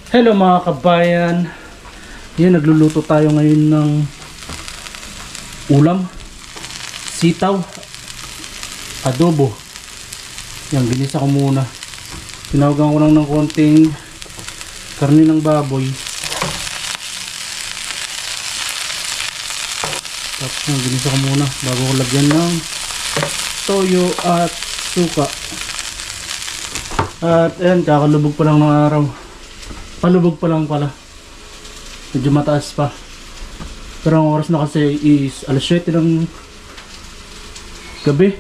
Hello mga kabayan. Yan, nagluluto tayo ngayon ng ulam, sitaw, adobo. Yan, ginisa ko muna. Tinawagan ko lang ng konting karne ng baboy. Tapos yan, ginisa ko muna bago ko lagyan ng toyo at suka. At ayan, kakalubog pa lang ng araw. Palubog pa lang pala. Medyo mataas pa. Pero ang oras na kasi is alas 7 ng gabi.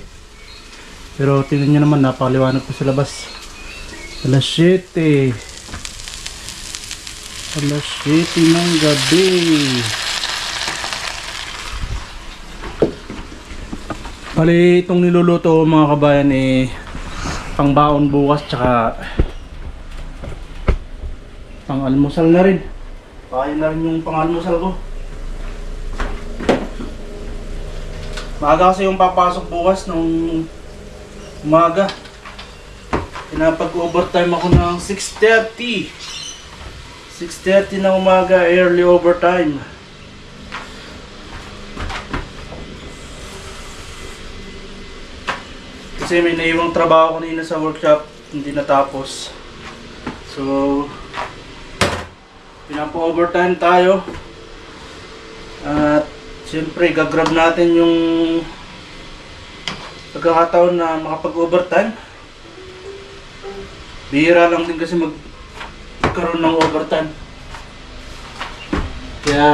Pero tingnan nyo naman, napakaliwanag po sa labas. Alas 7. Alas 7 ng gabi. Bali, itong niluluto mga kabayan pangbaon bukas tsaka pang-almusal na rin. Kaya na rin yung pang-almusal ko. Maaga kasi yung papasok bukas nung umaga. Pinapag-overtime ako ng 6:30. 6:30 na umaga, early overtime. Kasi may naiwang trabaho kanina sa workshop, hindi natapos. So, pinapa-overtime tayo. At siyempre gagrab natin yung pagkakataon na makapag-overtime. Bihira lang din kasi magkaroon ng overtime. Kaya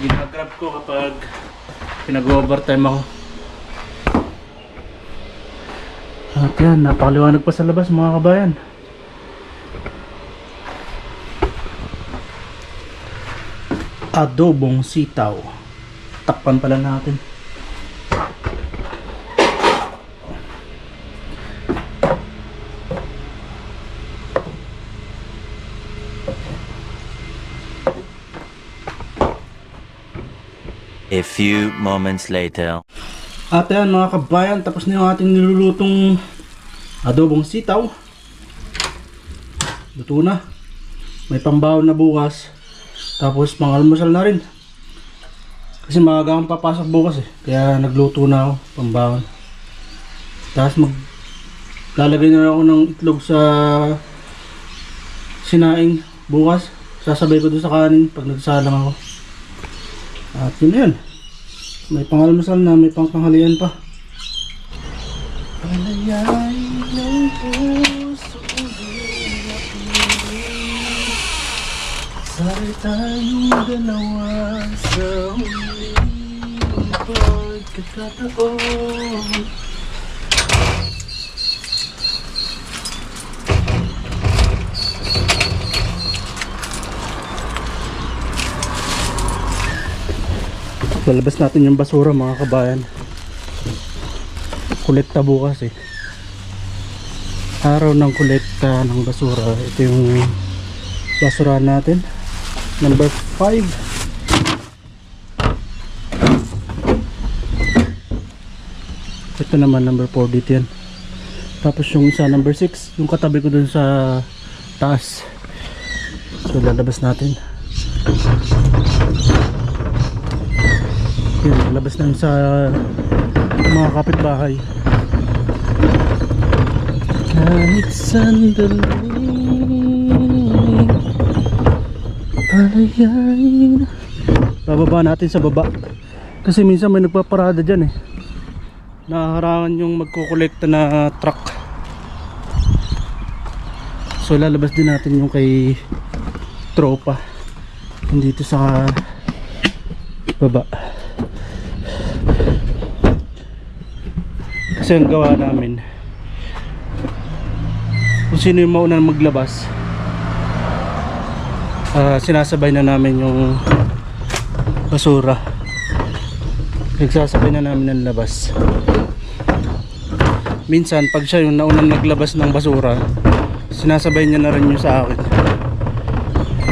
ginagrab ko kapag pinag-overtime ako. At yan, napakaliwanag pa sa labas mga kabayan. Adobong sitaw. Takpan pala natin. A few moments later. At yan mga kabayan, tapos na yung ating nilulutong adobong sitaw. Luto na. May pambaon na bukas. Tapos pang-almusal na rin. Kasi maaga akong papasok bukas kaya nagluto na ako, pambaon. Tapos lalagay na ako ng itlog sa sinaing bukas. Sasabay ko doon sa kanin pag nagsalang ako. At yun na yun. May pang-almusal na, may pang-tanghalian pa. Palayay ng puso sabay tayong dalawa sa huling pagkakataon. Lalabas natin yung basura mga kabayan. Kolekta bukas araw ng kolekta ng basura. Ito yung basura natin, number 5. Ito naman number 4 dito yan. Tapos yung isa number 6, yung katabi ko dun sa taas. So lalabas natin. Yan, lalabas na sa mga kapitbahay. Kahit sandali palayain. Bababa natin sa baba kasi minsan may nagpaparada dyan naharangan yung magkukolekta na truck. So lalabas din natin yung kay tropa dito sa baba. Kasi ang gawa namin, kung sino yung mauna maglabas, sinasabay na namin yung basura. Nagsasabay na namin ng labas. Minsan pag siya yung naunang naglabas ng basura, sinasabay niya na rin yung sa akin.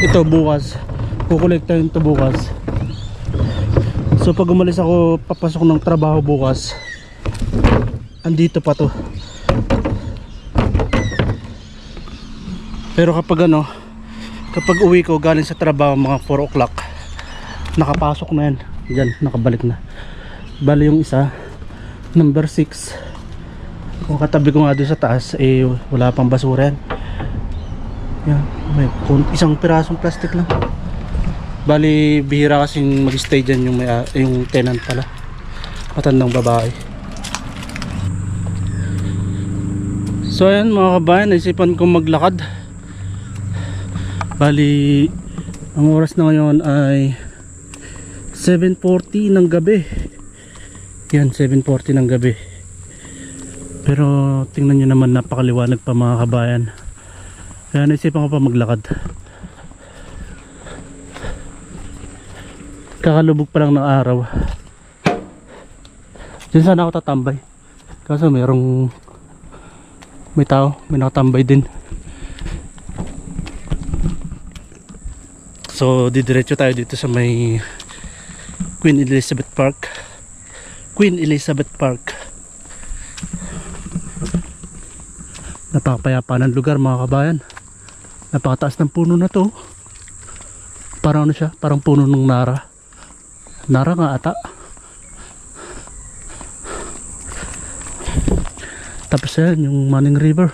Ito bukas, kukolektahin ito bukas. So pag umalis ako, papasok ng trabaho bukas, andito pa to. Pero kapag uwi ko galing sa trabaho mga 4 o'clock, nakapasok na yan. Diyan, nakabalik na. Bali yung isa, number 6. Kung katabi ko nga doon sa taas, eh wala pang basura yan. Yan, may isang pirasong plastic lang. Bali, bihira kasing mag-stay dyan yung tenant pala. Matandang babae. So ayan mga kabayan, naisipan kong maglakad. Bali, ang oras na ngayon ay 7:40 ng gabi. Yan, 7:40 ng gabi. Pero tingnan nyo naman, napakaliwanag pa mga kabayan. Kaya naisipan ko pa maglakad. Kakalubog pa lang ng araw. Diyan sana ako tatambay. Kaso may tao, may nakatambay din. So didiretso tayo dito sa may Queen Elizabeth Park. Queen Elizabeth Park. Napakapayapa ng lugar mga kabayan. Napakataas ng puno na to. Parang ano siya? Parang puno ng nara. Nara nga ata. Tapos yan yung Manning River.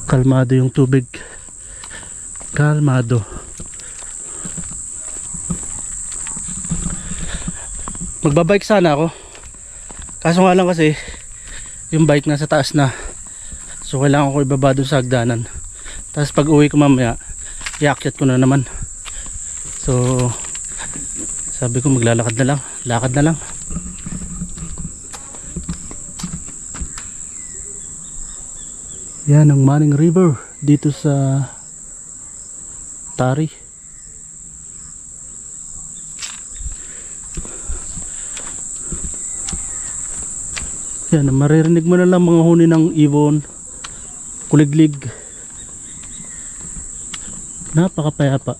Kalmado yung tubig. Kalmado. Magbabike sana ako. Kaso nga lang kasi yung bike nasa taas na. So kailangan ko ibaba doon sa hagdanan. Tapos pag uwi ko mamaya, iakyat ko na naman. So sabi ko maglalakad na lang. Lakad na lang. Yan ang Manning River dito sa Tari. Yan, maririnig mo na lang mga huni ng ibon, kuliglig. Napakapayapa.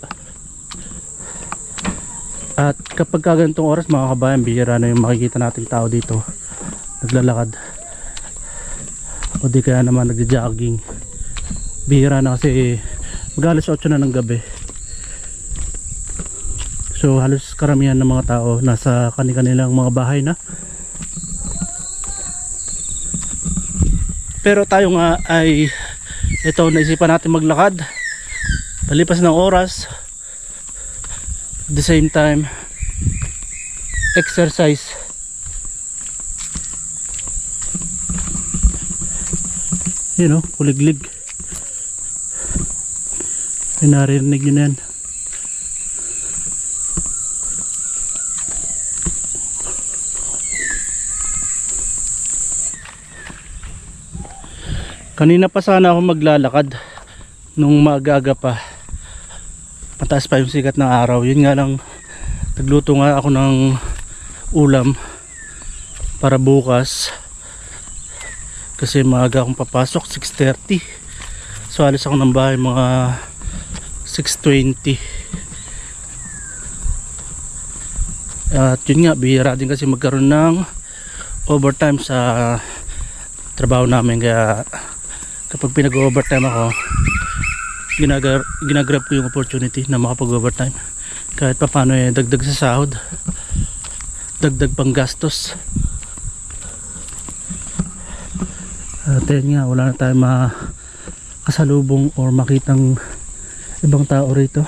At kapag kagantong oras mga kabayan, bihira na yung makikita nating tao dito naglalakad. O di kaya naman nagja-jogging. Bihira na kasi mag-alas 8 na ng gabi. So halos karamihan ng mga tao nasa kanilang mga bahay na. Pero tayo nga ay ito, naisipan natin maglakad. Palipas ng oras, at the same time exercise. You know, kuliglig. Ay, narinig nyo na yan. Kanina pa sana ako maglalakad nung maaga pa. Mataas pa yung sikat ng araw. Yun nga lang, nagluto nga ako ng ulam para bukas. Kasi maaga akong papasok, 6:30. So alis ako ng bahay mga 6:20. At yun nga, bihira din kasi magkaroon ng overtime sa trabaho namin. Kaya kapag pinag-overtime ako, ginagrab ko yung opportunity na makapag-overtime. Kahit pa paano dagdag sa sahod, dagdag pang gastos. At yun nga, wala na tayong makasalubong or makitang ibang tao rito.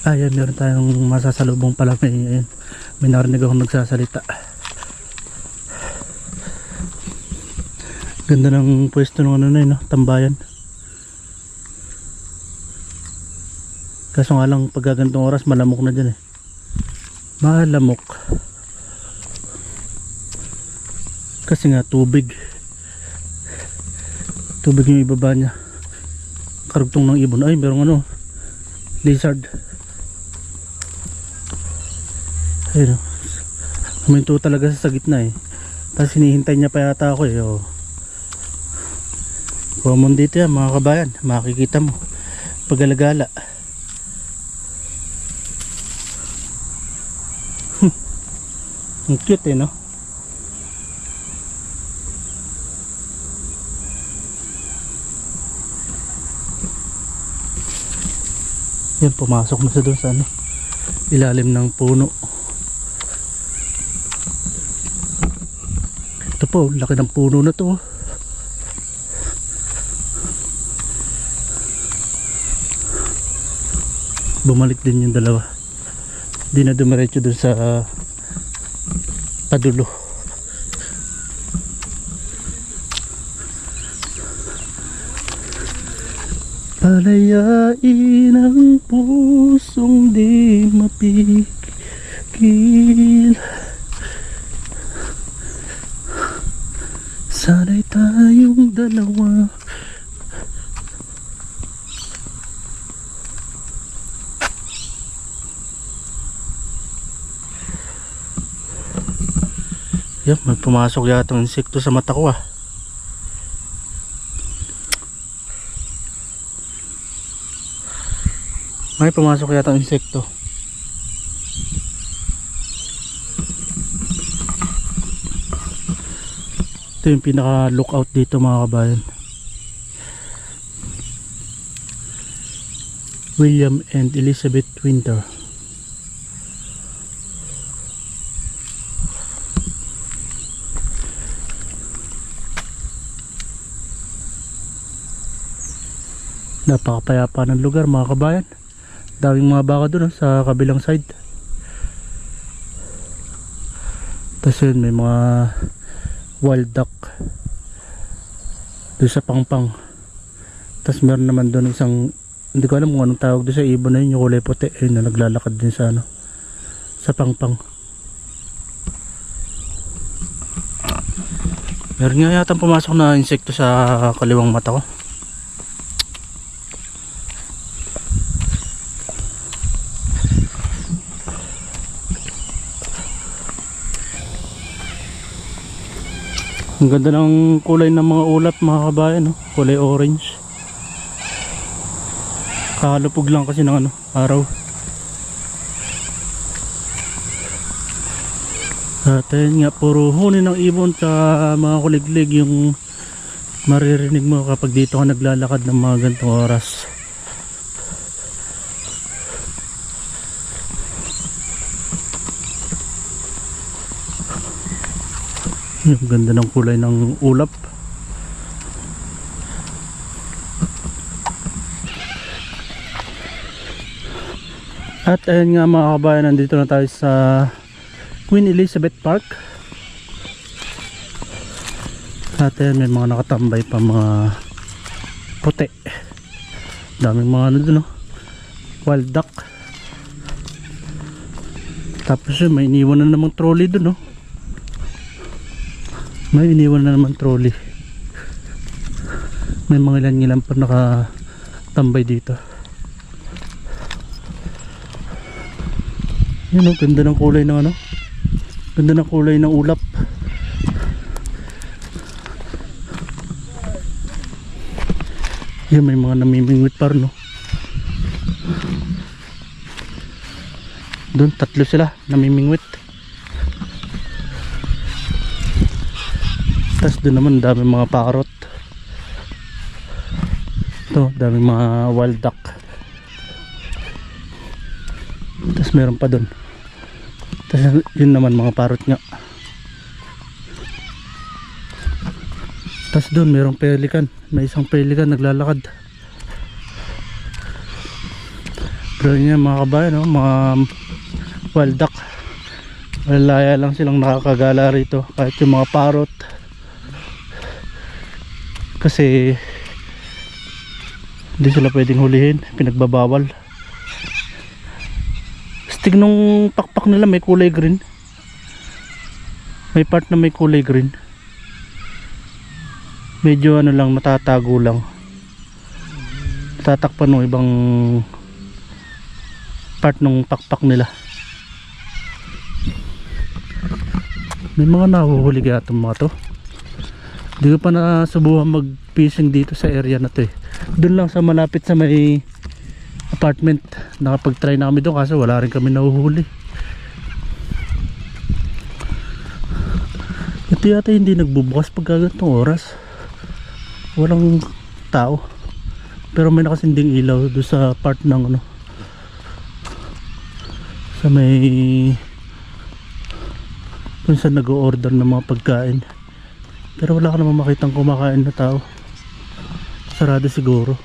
Ayan, meron tayong masasalubong pala. May narinig akong nagsasalita. Ganda ng pwesto ng no? Tambayan. Kaso nga lang pag gantong oras malamok na dyan malamok. Kasi nga tubig yung ibaba niya. Karugtong ng ibon. Ay, merong lizard. Ayun, huminto talaga sa gitna tapos hinihintay niya pa yata ako common dito yan mga kabayan, makikita mo pag-alagala. Ang cute no. Yan, pumasok na siya doon sa ano, ilalim ng puno. Ito po, laki ng puno na to. Bumalik din yung dalawa. Di na dumiretso doon sa padulo. Palayain ang pusong di mapigil. Sana'y tayong dalawa. Yan, may pumasok yata ng insekto sa mata ko ah. May pumasok yata ng insekto. Ito yung pinaka lookout dito mga kabayan. William and Elizabeth Winter. Napakapayapa ng lugar mga kabayan. Daming mga baka doon sa kabilang side. Tapos yun, may mga wild duck doon sa pangpang. Tapos meron naman doon isang, hindi ko alam kung anong tawag doon sa ibon na yun, yung kulay puti, yun na naglalakad din sa ano, sa pangpang. Meron nga yata pumasok na insekto sa kaliwang mata ko. Ang ganda ng kulay ng mga ulap mga kabayan, no? Kulay orange. Kakalupog lang kasi ng ano, araw. At ayun nga, puro huni ng ibon sa mga kuliglig yung maririnig mo kapag dito ka naglalakad ng mga ganitong oras. Yung ganda ng kulay ng ulap. At ayun nga mga kabayan, nandito na tayo sa Queen Elizabeth Park. At ayun, may mga nakatambay pa mga puti. Daming mga ano dun, no? Wild duck. Tapos yun, may iniwan na namang trolley dun, no? May iniwan na naman trolley. May mga ilan-ilan pa nakatambay dito. Yun, oh, ganda ng kulay ng ano, ganda ng kulay ng ulap. Yun, may mga namimingwit pa rin, no? Doon, tatlo sila namimingwit. Tapos doon naman dami mga parrot. Ito, dami mga wild duck. Tapos meron pa doon. Tapos yun naman mga parrot nga. Tapos doon merong pelican. May isang pelican naglalakad. Pero yun mga kabayan, no? Mga wild duck. Malaya lang silang nakakagala rito. Kahit yung mga parrot, kasi hindi sila pwedeng hulihin, pinagbabawal. Stig nung pakpak nila may kulay green. May part na may kulay green. Medyo ano lang, natatago lang. Tatakpan ng ibang part nung pakpak nila. May mga nahuhuli kaya itong mga to. Hindi ko pa nasubukan mag-fishing dito sa area na to eh. Doon lang sa malapit sa may apartment. Nakapag-try na kami doon kaso wala rin kami nahuhuli. Ito yata hindi nagbubukas pag ganitong oras. Walang tao. Pero may nakasinding ilaw doon sa part ng ano, sa may kung saan nag-o-order ng mga pagkain, pero wala ka naman makitang kumakain na tao. Sarado siguro,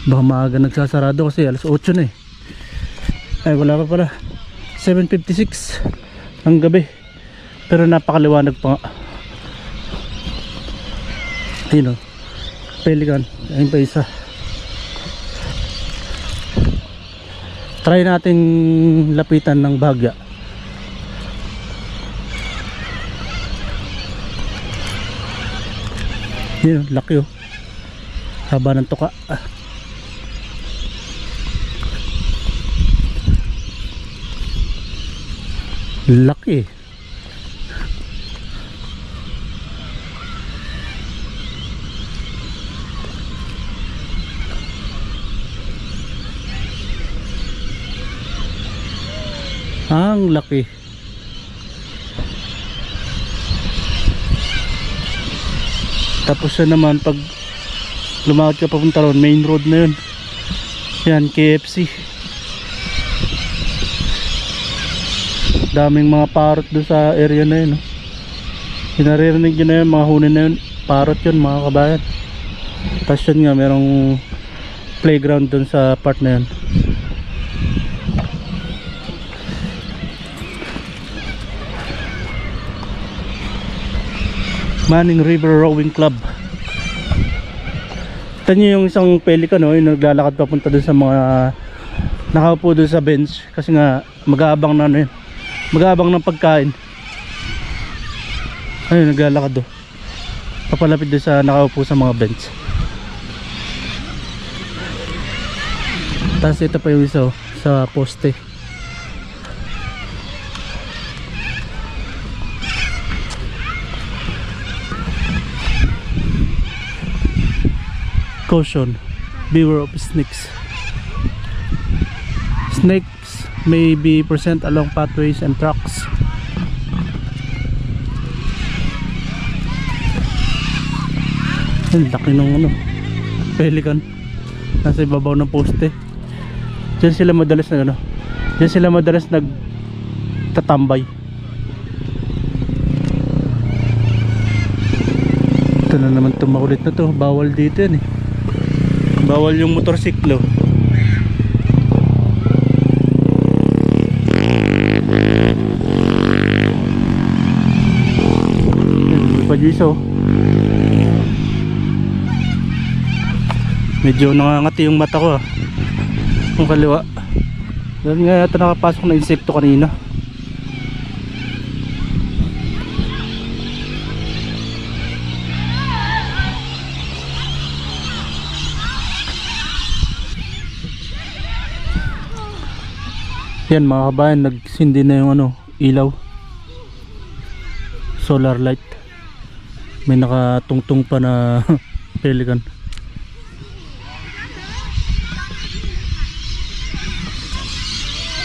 baka maaga nagsasarado kasi alas 8 na eh. Ay wala pa pala, 7:56 ng gabi, pero napakaliwanag pa nga. Ayun o, Pelican, ayun pa isa. Try natin lapitan ng bahagya. Yun, laki oh. Haba ng tuka. Laki. Ang laki. Tapos yan naman, pag lumakad ka papunta ron, main road na yun. Yan, KFC. Daming mga parrot doon sa area na yun, no? Pinaririnig yun na yun, mga huni na yun. Parrot yun, mga kabayan. Tapos yun nga, merong playground doon sa part na yun. Manning River Rowing Club. Ito nyo yung isang pelican, no? Yung naglalakad papunta dun sa mga nakaupo dun sa bench, kasi nga mag-aabang na ano yun, mag-aabang ng pagkain. Ayun, naglalakad do, papalapit dun sa nakaupo sa mga bench. Tapos ito pa yung isa, oh, sa poste. Caution, beware of snakes. Snakes may be present along pathways and tracks. Ang laki ng ano, pelican. Nasa ibabaw ng poste. Diyan sila madalas na ano, diyan sila madalas nagtatambay. Ito na naman itong makulit na to. Bawal dito yan eh. Bawal yung motorsiklo. May pajiso. Medyo nangangati yung mata ko, ah. Yung kaliwa. Dahil nga yata nakapasok na insekto kanina. Yan mga kabayan, nagsindi na yung ano, ilaw, solar light. May nakatungtong pa na pelican.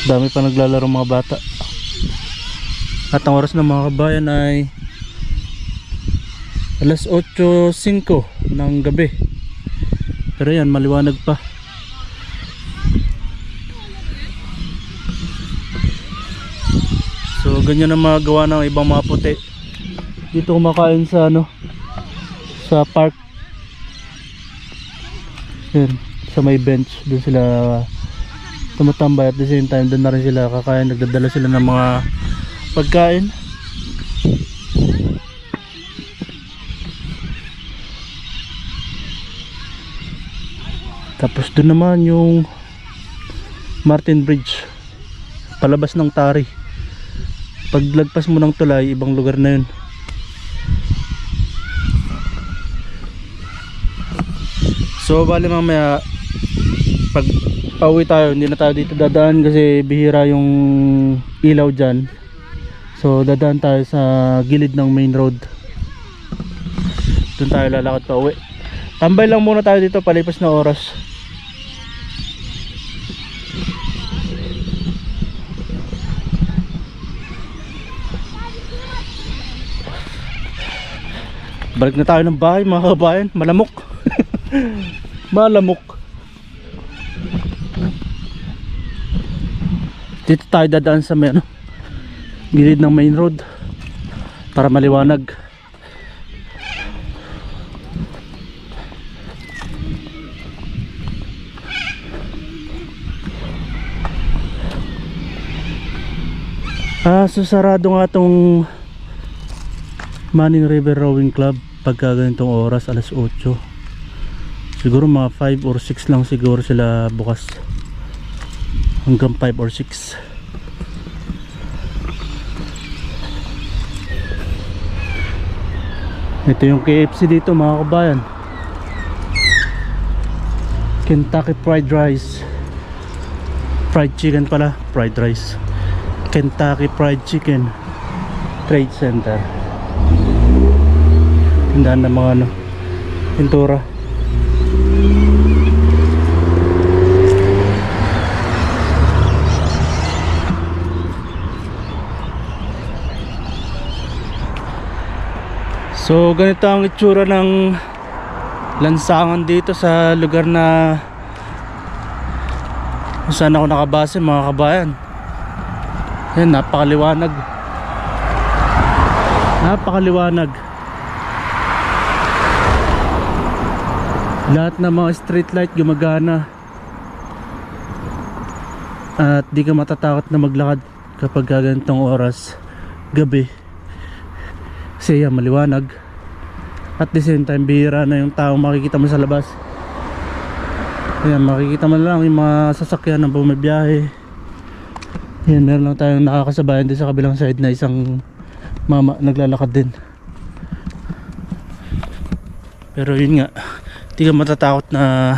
Dami pa naglalaro mga bata. At ang oras ng mga kabayan ay alas 8:05 ng gabi. Pero yan, maliwanag pa. So ganyan ang mga gawa ng ibang mga puti. Dito kumakain sa ano, sa park. Yan, sa may bench. Doon sila tumatambay, at the same time doon na rin sila kakain. Nagdadala sila ng mga pagkain. Tapos doon naman yung Martin Bridge, palabas ng Tari. Paglagpas mo ng tulay, ibang lugar na yun. So bali mamaya pag pauwi tayo, hindi na tayo dito dadaan kasi bihira yung ilaw dyan. So dadaan tayo sa gilid ng main road. Doon tayo lalakad pa uwi. Tambay lang muna tayo dito palipas na oras. Balik na tayo ng bahay mga kabayan. Malamok. Malamok. Dito tayo dadaan sa may gilid ng main road para maliwanag. So sarado nga tong Manning River Rowing Club pagka ganitong oras, alas 8. Siguro mga 5 or 6 lang siguro sila bukas, hanggang 5 or 6. Ito yung KFC dito mga kabayan, Kentucky Fried Rice, fried chicken pala, fried rice, Kentucky Fried Chicken Trade Center. Tindahan ng mga pintura. So ganito ang itsura ng lansangan dito sa lugar na kung saan ako nakabase mga kabayan. Yan, napakaliwanag. Napakaliwanag. Lahat ng mga street light gumagana. At di ka matatakot na maglakad kapag ganitong oras, gabi. Kasi yan, maliwanag. At the same time, bihira na yung taong makikita mo sa labas. Ayan, makikita mo lang yung mga sasakyan na bumibiyahe. Yan, meron lang tayong nakakasabayan din sa kabilang side na isang mama naglalakad din. Pero yun nga, di ka matatakot na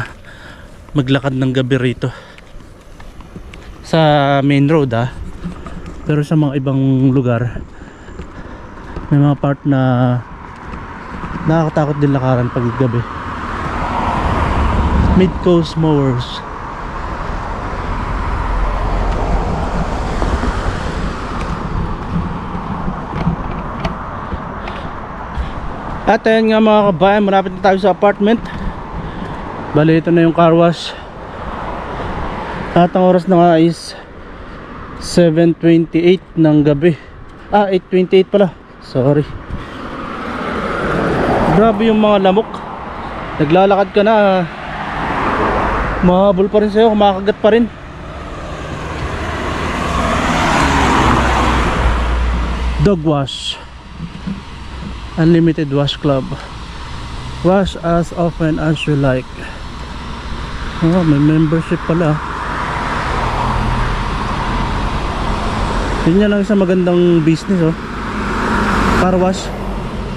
maglakad ng gabi rito sa main road Pero sa mga ibang lugar may mga part na nakakatakot din lakaran pag gabi. Mid Coast Mowers. At ayan nga mga kabayan, malapit na tayo sa apartment. Bali ito na yung car wash. At ang oras na nga is 7:28 ng gabi. 8:28 pala, sorry. Grabe yung mga lamok. Naglalakad ka na, mahabol pa rin sa'yo, kumakagat pa rin. Dog wash, Unlimited Wash Club. Wash as often as you like. May membership pala. Yun yan lang isang magandang business car wash.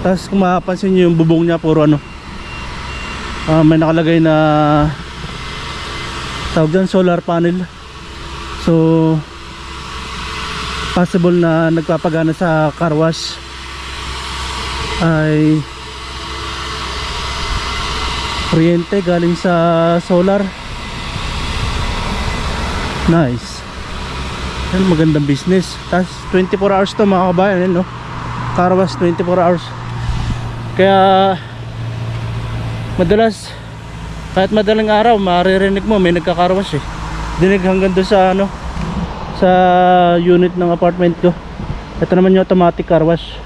Tapos kung mapapansin nyo yung bubong niya puro may nakalagay na tawag dyan, solar panel. So possible na nagpapagana sa car wash ay kuryente galing sa solar. Nice. Yan, magandang business. Tapos 24 hours to mga kabayan, car wash 24 hours. Kaya madalas, kahit madaling araw, maririnig mo may nagka-car wash dinig hanggang doon sa sa unit ng apartment ko. Ito naman yung automatic car wash.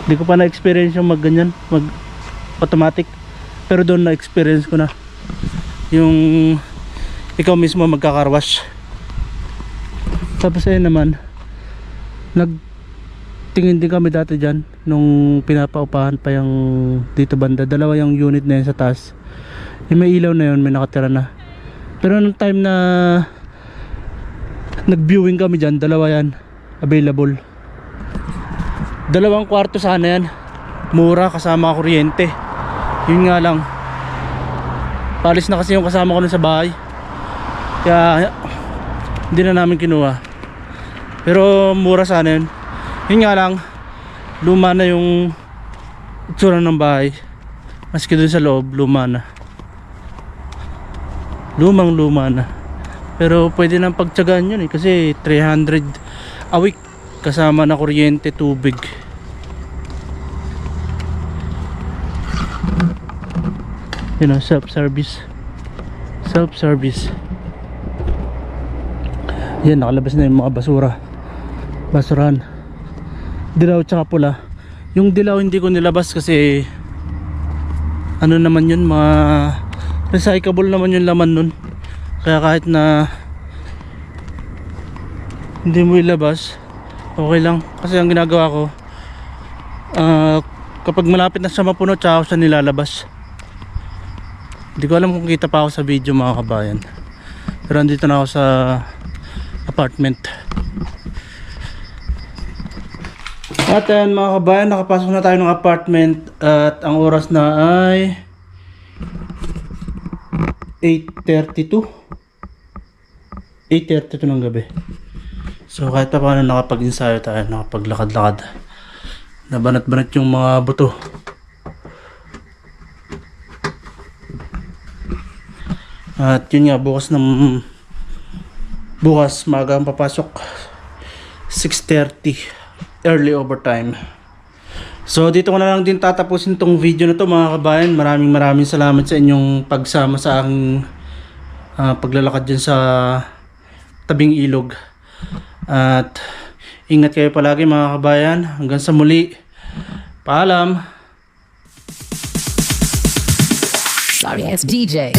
Hindi ko pa na-experience yung mag-ganyan, mag-automatic. Pero doon na-experience ko na yung ikaw mismo magka-car wash. Tapos ayun naman, nagtingin din kami dati dyan nung pinapaupahan pa yung dito banda. Dalawa yung unit na yun sa taas. Yung may ilaw na yun, may nakatira na. Pero nung time na nag-viewing kami dyan, dalawa yan available. 2 kwarto sana yan, mura kasama kuryente. Yun nga lang, palis na kasi yung kasama ko nun sa bahay, kaya hindi na namin kinuha. Pero mura sana yun. Yun nga lang, luma na yung itsura ng bahay. Maski dun sa loob, luma na, lumang luma na. Pero pwede nang pagtsagaan yun kasi 300 a week kasama na kuryente, tubig. Self-service. Yan, nakalabas na yung mga basurahan. Dilaw tsaka pula. Yung dilaw hindi ko nilabas kasi ano naman yun, mga recyclable naman yung laman nun. Kaya kahit na hindi mo ilabas, okay lang. Kasi ang ginagawa ko, kapag malapit na siya mapuno, tsaka ako siya nilalabas. Hindi ko alam kung kita pa ako sa video mga kabayan. Pero andito na ako sa apartment. At ayan mga kabayan, nakapasok na tayo ng apartment. At ang oras na ay 8:32 ng gabi. So kahit pa paano nakapag-ensayo tayo, nakapaglakad-lakad. Nabanat-banat yung mga buto. At yun nga, bukas maaga ang papasok, 6:30, early overtime. So dito ko na lang din tatapusin tong video na to mga kabayan. Maraming salamat sa inyong pagsama sa aking paglalakad dyan sa tabing ilog. At ingat kayo palagi mga kabayan. Hanggang sa muli, paalam. Sorry, it's DJ.